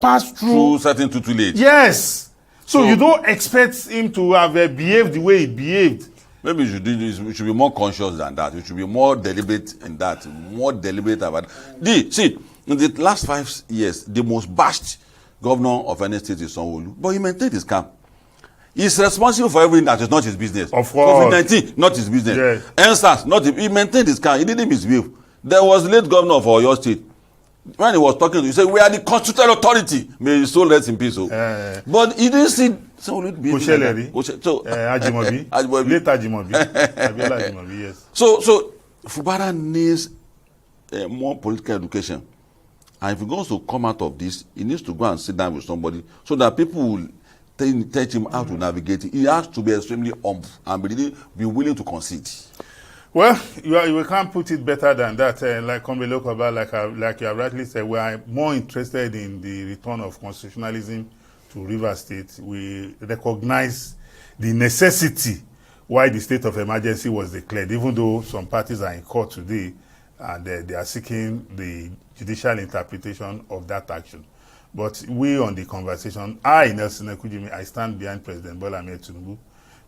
pass through certain tutelage. Yes. So you don't expect him to have behaved the way he behaved. Maybe we should be more conscious than that. We should be more deliberate in that, more deliberate about it. See, in the last 5 years, the most bashed governor of any state is Sanwo-Olu, but he maintained his calm. He's responsible for everything that is not his business. Of course. COVID-19, not his business. Yes. NSAS, not his. He maintained his calm. He didn't misbehave. There was the late governor of Oyo State. When he was talking, he said, "We are the constitutional authority." May his soul rest in peace. But he didn't see Sanwo-Olu behaving like that. So, Ajimobi. Late Ajimobi. Abiola Ajimobi, yes. So Fubara needs more political education. And if he goes to come out of this, he needs to go and sit down with somebody so that people will teach him how to navigate it. He has to be extremely humble and be willing to concede. Well, you can't put it better than that. Like Kombelo Koba, like you have rightly said, we are more interested in the return of constitutionalism to Rivers State. We recognize the necessity why the state of emergency was declared, even though some parties are in court today and they are seeking the judicial interpretation of that action. But we on the conversation, Nelson Ekujimi, I stand behind President Bola Ahmed Tinubu,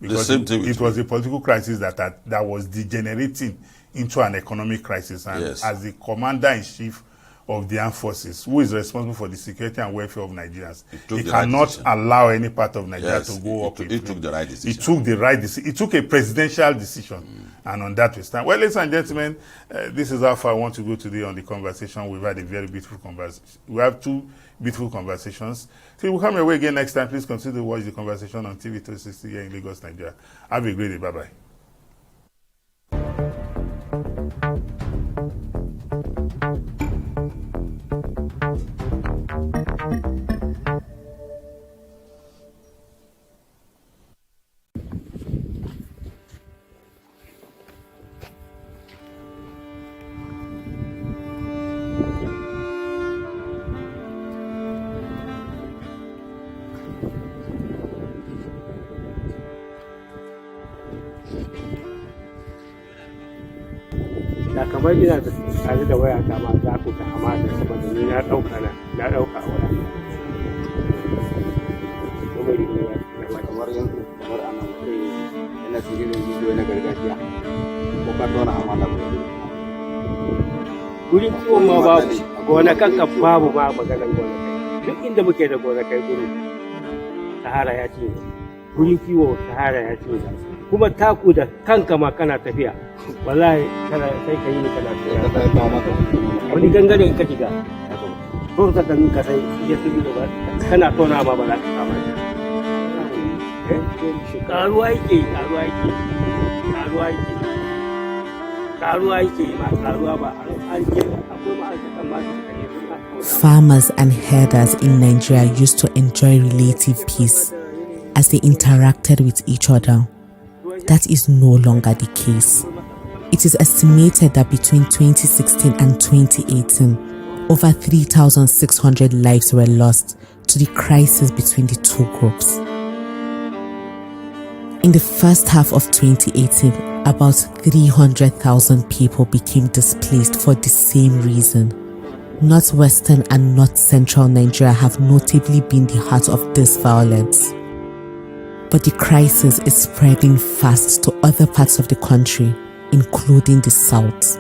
because it was a political crisis that was degenerating into an economic crisis. And yes, as the commander-in-chief of the armed forces, who is responsible for the security and welfare of Nigerians, he cannot allow any part of Nigeria to go up. He took the right decision. He took the right decision. He took a presidential decision. And on that we stand. Well, ladies and gentlemen, this is how far I want to go today on the conversation. We've had a very beautiful conversation. We have two beautiful conversations. Till we come your way again next time, please consider to watch the conversation on TV360 here in Lagos, Nigeria. Have a great day. Bye-bye. da kamar ina da tare da waya ta ma za ku ga amma da saboda ni na dauka waya kuma ni ne kamar yanzu kamar ana sai ina cikin bidiyo na gargajiya ko ka tona amana gurin kiwo ma babu gona kanka babu ma maganar gona kai duk inda muke da gona kai gurin sahara ya ce gurin kiwo sahara ya ce kuma taku da kanka ma kana tafiya wallahi kana sai ka yi kana tafiya wani gangare in ka shiga to ka gani ka sai ya tafi da kana tona ma ba za ka kama shi karuwa yake ma karuwa ba an ce akwai ma'aikatan ma Farmers and herders in Nigeria used to enjoy relative peace as they interacted with each other. That is no longer the case. It is estimated that between 2016 and 2018, over 3,600 lives were lost to the crisis between the two groups. In the first half of 2018, about 300,000 people became displaced for the same reason. Northwestern and North Central Nigeria have notably been the heart of this violence. But the crisis is spreading fast to other parts of the country, including the South.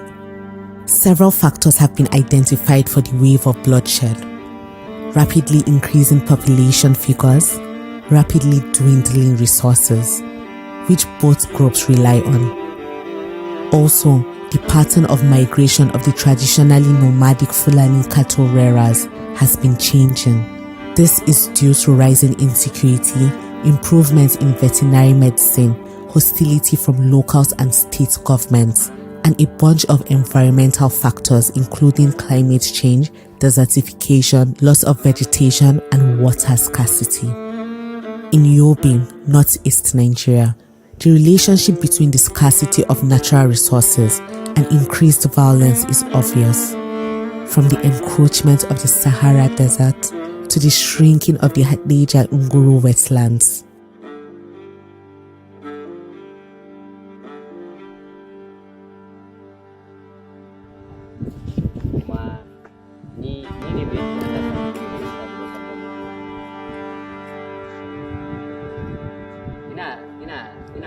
Several factors have been identified for the wave of bloodshed: rapidly increasing population figures, rapidly dwindling resources, which both groups rely on. Also, the pattern of migration of the traditionally nomadic Fulani cattle rearers has been changing. This is due to rising insecurity, improvements in veterinary medicine, hostility from locals and state governments, and a bunch of environmental factors including climate change, desertification, loss of vegetation, and water scarcity. In Yobe, northeast Nigeria, the relationship between the scarcity of natural resources and increased violence is obvious. From the encroachment of the Sahara Desert to the shrinking of the Hadejia Nguru wetlands.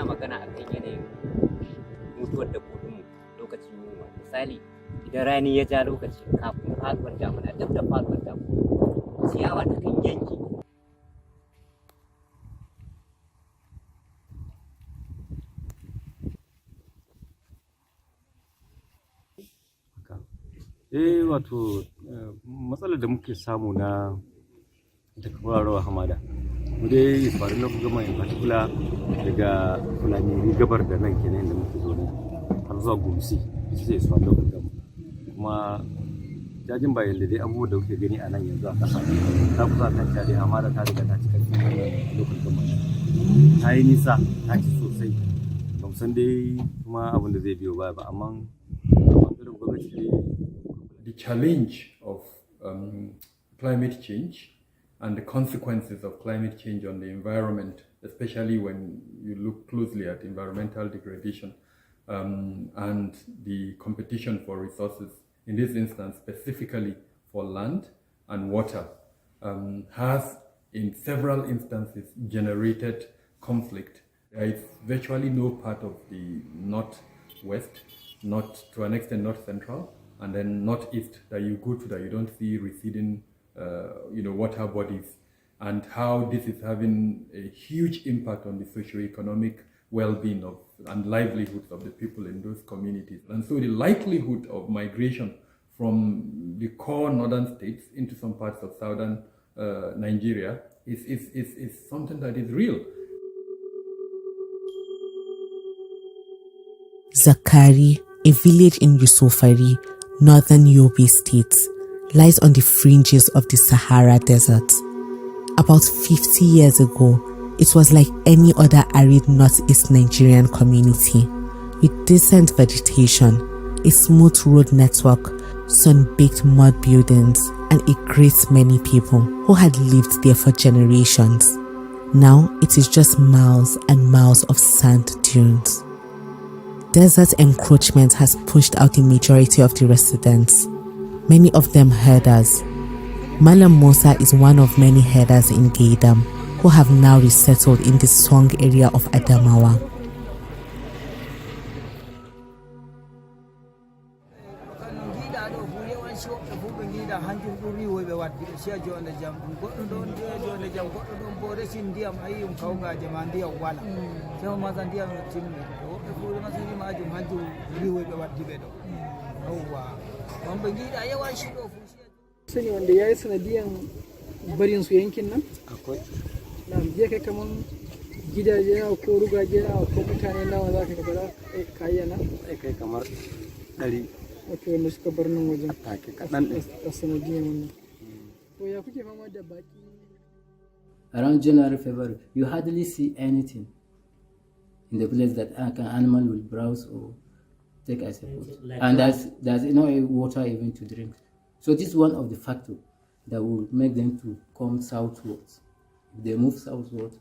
ana magana a kan yanayin mutuwar dabbobinmu lokacin yunwa. Misali, idan rani ya ja lokaci kafin faduwar damuna, duk da faduwar damuna, ciyawa ta kan yanke. Wato matsalar da muke samu na takwarawa hamada mu dai faru na gama in particular daga fulani gabar da nan kenan da muke zo ne har zuwa gumsi ita ce su faru da kuma jajin bayan da dai abubuwa da kuke gani a nan yanzu a kasa ta kusa kan dai hamada ta riga ta cika cikin wannan lokacin gama ta yi nisa ta ci sosai ba mu san dai kuma abin da zai biyo baya ba amma bangaren gwamnati dai. The challenge of climate change and the consequences of climate change on the environment, especially when you look closely at environmental degradation and the competition for resources, in this instance specifically for land and water, has in several instances generated conflict. There is virtually no part of the northwest, not to an extent north central, and then northeast that you go to that you don't see receding water bodies, and how this is having a huge impact on the socio-economic well-being of and livelihoods of the people in those communities. And so the likelihood of migration from the core northern states into some parts of southern Nigeria is something that is real. Zakari, a village in Yusufari, northern Yobe State, lies on the fringes of the Sahara Desert. About 50 years ago, it was like any other arid northeast Nigerian community, with decent vegetation, a smooth road network, sun-baked mud buildings, and a great many people who had lived there for generations. Now it is just miles and miles of sand dunes. Desert encroachment has pushed out the majority of the residents, many of them herders. Malam Musa is one of many herders in Gaidam who have now resettled in the Swang area of Adamawa. Sani wanda ya yi sanadiyan barin su yankin nan? Akwai. Na je kai kaman gidaje na ko rugaje na ko mutane nawa za ka gaba kayyana? Kai kamar 100. Wato wanda suka bar nan wajen. Take kaɗan ɗin. A sanadiyan wannan. To ya kuke fama da baki? Around January, February, you hardly see anything in the place that an animal will browse or take as a food. And there's no water even to drink. So this is one of the factors that will make them to come southwards. If they move southwards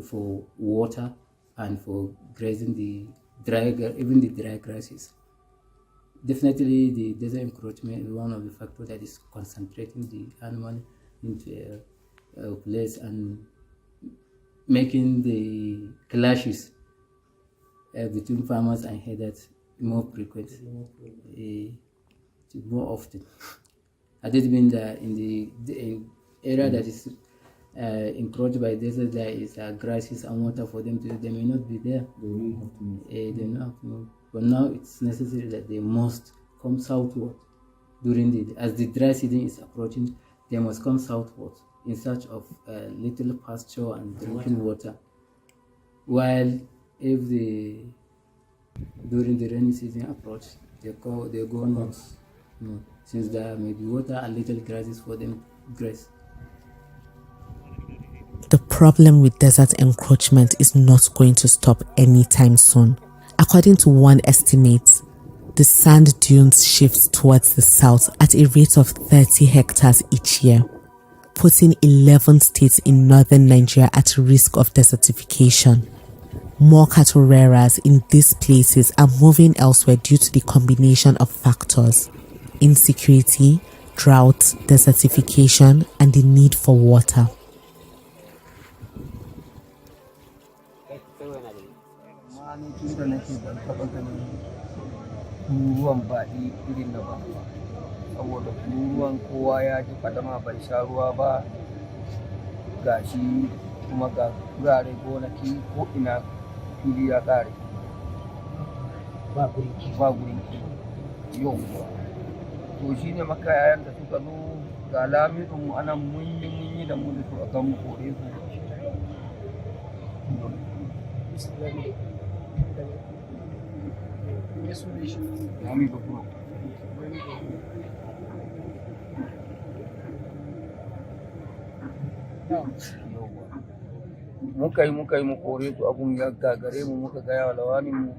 for water and for grazing the dry grasses. Definitely the desert encroachment is one of the factors that is concentrating the animal into a place and making the clashes between farmers and herders more frequent, more often. Had it been that in the area that is encroached by desert, there is grasses and water for them to, they may not be there. They will have to move. They will have to move. But now it's necessary that they must come southward as the dry season is approaching. They must come southward in search of little pasture and drinking water. While if during the rainy season approach, they go north, since there may be water and little grasses for them to graze. The problem with desert encroachment is not going to stop anytime soon. According to one estimate, the sand dunes shift towards the south at a rate of 30 hectares each year, putting 11 states in northern Nigeria at risk of desertification. More cattle rearers in these places are moving elsewhere due to the combination of factors: insecurity, drought, desertification, and the need for water. ruwan ba irin na ba saboda ruwan kowa ya ji fadama bai sha ruwa ba gashi kuma ga gurare gonaki ko ina fili ya kare ba gurin yau to shi ne makayayan da suka zo ga lamirin mu anan mun yi da mu da su akan mu kore su muka yi mu kore su abun ya gagare mu muka gaya wa lawanin mu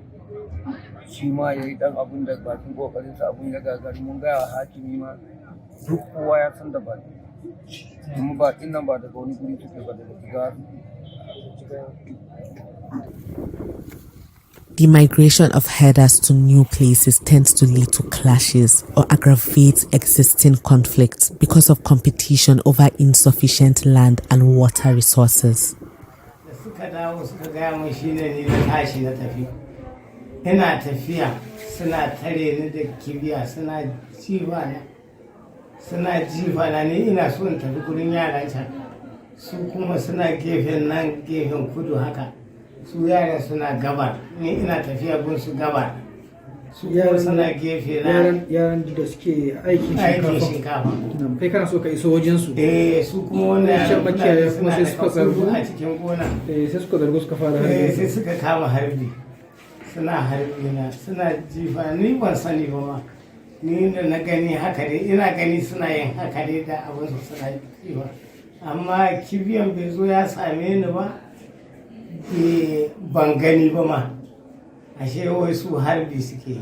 shi ma ya yi dan abun da bakin kokarinsa abun ya gagari mun gaya wa hakimi ma duk kowa ya san da ba kuma bakin nan ba daga wani guri suke ba daga jiga. The migration of herders to new places tends to lead to clashes or aggravate existing conflicts because of competition over insufficient land and water resources. Ina tafiya suna tare ni da kibiya suna jifa na ni ina so in tafi gurin yaran can su kuma suna gefen nan gefen kudu haka su yaran suna gabar ni ina tafiya gun su gabar su kuma suna gefe na yaran da suke aikin shinkafa kai kana so ka iso wajen su su kuma wannan makiyaya kuma sai suka zargo a cikin gona sai suka zargo suka fara harbi sai suka kama harbi suna harbi na suna jifa ni ban sani ba ma ni da na gani haka dai ina gani suna yin haka dai da abin su suna jifa amma kibiyan bai zo ya same ni ba ban gani ba ma ashe wai su harbi suke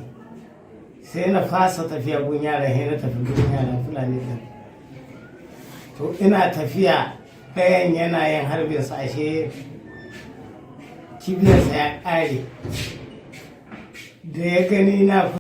sai na fasa tafiya gun yara sai na tafi gun yara fulani din to ina tafiya ɗayan yana yin harbinsa ashe kibiyarsa ya ƙare da ya gani na